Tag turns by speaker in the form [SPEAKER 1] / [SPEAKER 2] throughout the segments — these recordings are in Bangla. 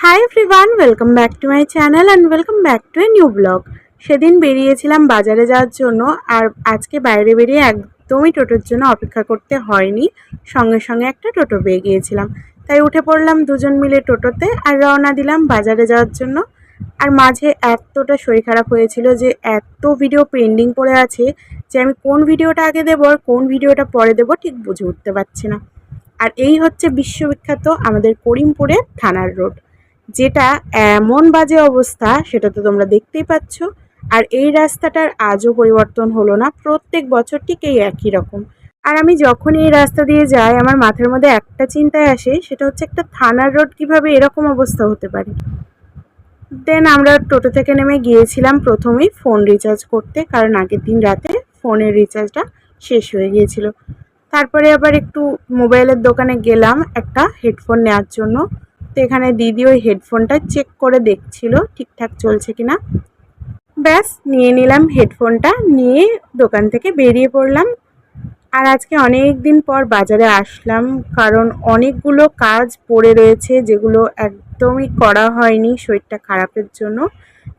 [SPEAKER 1] Hi everyone, welcome back to my channel and welcome back to a new blog. সেদিন বেরিয়েছিলাম বাজারে যাওয়ার জন্য, আর আজকে বাইরে বেরিয়ে একদমই টোটোর জন্য অপেক্ষা করতে হয়নি। সঙ্গে সঙ্গে একটা টোটো পেয়ে গিয়েছিলাম, তাই উঠে পড়লাম দুজন মিলে টোটোতে আর রওনা দিলাম বাজারে যাওয়ার জন্য। আর মাঝে এতটা শরীর খারাপ হয়েছিল যে এত ভিডিও পেন্ডিং পড়ে আছে যে আমি কোন ভিডিওটা আগে দেবো আর কোন ভিডিওটা পরে দেবো ঠিক বুঝে উঠতে পারছি না। আর এই হচ্ছে বিশ্ববিখ্যাত আমাদের করিমপুরের থানার রোড, যেটা এমন বাজে অবস্থা সেটা তো তোমরা দেখতেই পাচ্ছ। আর এই রাস্তাটার আজও পরিবর্তন হলো না, প্রত্যেক বছর ঠিক এই একই রকম। আর আমি যখন এই রাস্তা দিয়ে যাই আমার মাথার মধ্যে একটা চিন্তায় আসে, সেটা হচ্ছে একটা থানার রোড কিভাবে এরকম অবস্থা হতে পারে। দেন আমরা টোটো থেকে নেমে গিয়েছিলাম প্রথমেই ফোন রিচার্জ করতে, কারণ আগের দিন রাতে ফোনের রিচার্জটা শেষ হয়ে গিয়েছিল। তারপরে আবার একটু মোবাইলের দোকানে গেলাম একটা হেডফোন নেওয়ার জন্য। তো এখানে দিদি ওই হেডফোনটা চেক করে দেখছিল ঠিকঠাক চলছে কিনা। ব্যাস নিয়ে নিলাম হেডফোনটা, নিয়ে দোকান থেকে বেরিয়ে পড়লাম। আর আজকে অনেক দিন পর বাজারে আসলাম, কারণ অনেকগুলো কাজ পড়ে রয়েছে যেগুলো একদমই করা হয়নি শরীরটা খারাপের জন্য।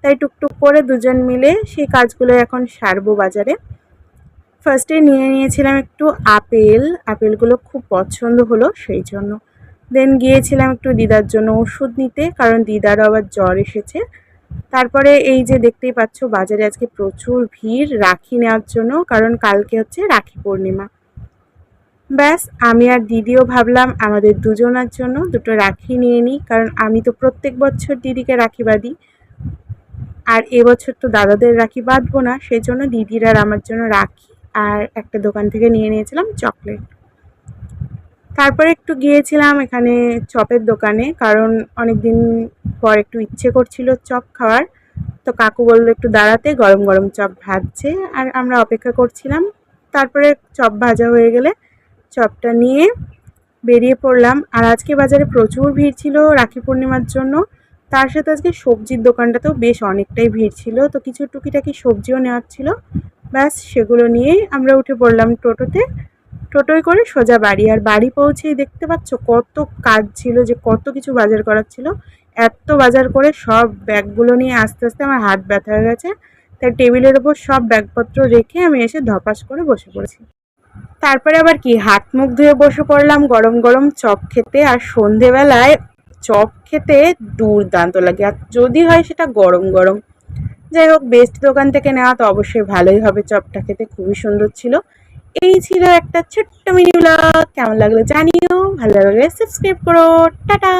[SPEAKER 1] তাই টুকটুক করে দুজন মিলে সেই কাজগুলো এখন সারবো বাজারে। ফার্স্টে নিয়ে নিয়েছিলাম একটু আপেলগুলো খুব পছন্দ হলো সেই জন্য। দেন গিয়েছিলাম একটু দিদার জন্য ওষুধ নিতে, কারণ দিদারও আবার জ্বর এসেছে। তারপরে এই যে দেখতেই পাচ্ছ বাজারে আজকে প্রচুর ভিড় রাখি নেওয়ার জন্য, কারণ কালকে হচ্ছে রাখি পূর্ণিমা। ব্যাস আমি আর দিদিও ভাবলাম আমাদের দুজনার জন্য দুটো রাখি নিয়ে নিই, কারণ আমি তো প্রত্যেক বছর দিদিকে রাখি বাঁধি, আর এবছর তো দাদাদের রাখি বাঁধবো না, সেই জন্য দিদির আর আমার জন্য রাখি আর একটা দোকান থেকে নিয়ে নিয়েছিলাম চকলেট। তারপরে একটু গিয়েছিলাম এখানে চপের দোকানে, কারণ অনেক দিন পর একটু ইচ্ছে করছিল চপ খাওয়ার। তো কাকু বললো একটু দাঁড়াতে, গরম গরম চপ ভাজছে আর আমরা অপেক্ষা করছিলাম। তারপরে চপ ভাজা হয়ে গেলে চপটা নিয়ে বেরিয়ে পড়লাম। আর আজকে বাজারে প্রচুর ভিড় ছিল রাখি পূর্ণিমার জন্য। তার সাথে আজকে সবজির দোকানটাতেও বেশ অনেকটাই ভিড় ছিল, তো কিছু টুকিটাকি সবজিও নেওয়ার ছিল। ব্যাস সেগুলো নিয়েই আমরা উঠে পড়লাম টোটোতে। টোটোয় করে সোজা বাড়ি। আর বাড়ি পৌঁছেই দেখতে পাচ্ছ কত কাজ ছিল, যে কত কিছু বাজার করার ছিল। এত বাজার করে সব ব্যাগগুলো নিয়ে আস্তে আস্তে আমার হাত ব্যথা হয়ে গেছে, তাই টেবিলের ওপর সব ব্যাগপত্র রেখে আমি এসে ধপাস করে বসে পড়েছি। তারপরে আবার কি হাত মুখ ধুয়ে বসে পড়লাম গরম গরম চপ খেতে। আর সন্ধেবেলায় চপ খেতে দুর্দান্ত লাগে, আর যদি হয় সেটা গরম গরম। যাই হোক, বেস্ট দোকান থেকে নেওয়া তো অবশ্যই ভালোই হবে, চপটা খেতে খুবই সুন্দর ছিল। এই ছিল একটা ছোট্ট মিনি ব্লগ। কেমন লাগলো জানিও, ভালো লাগলে সাবস্ক্রাইব করো। টাটা।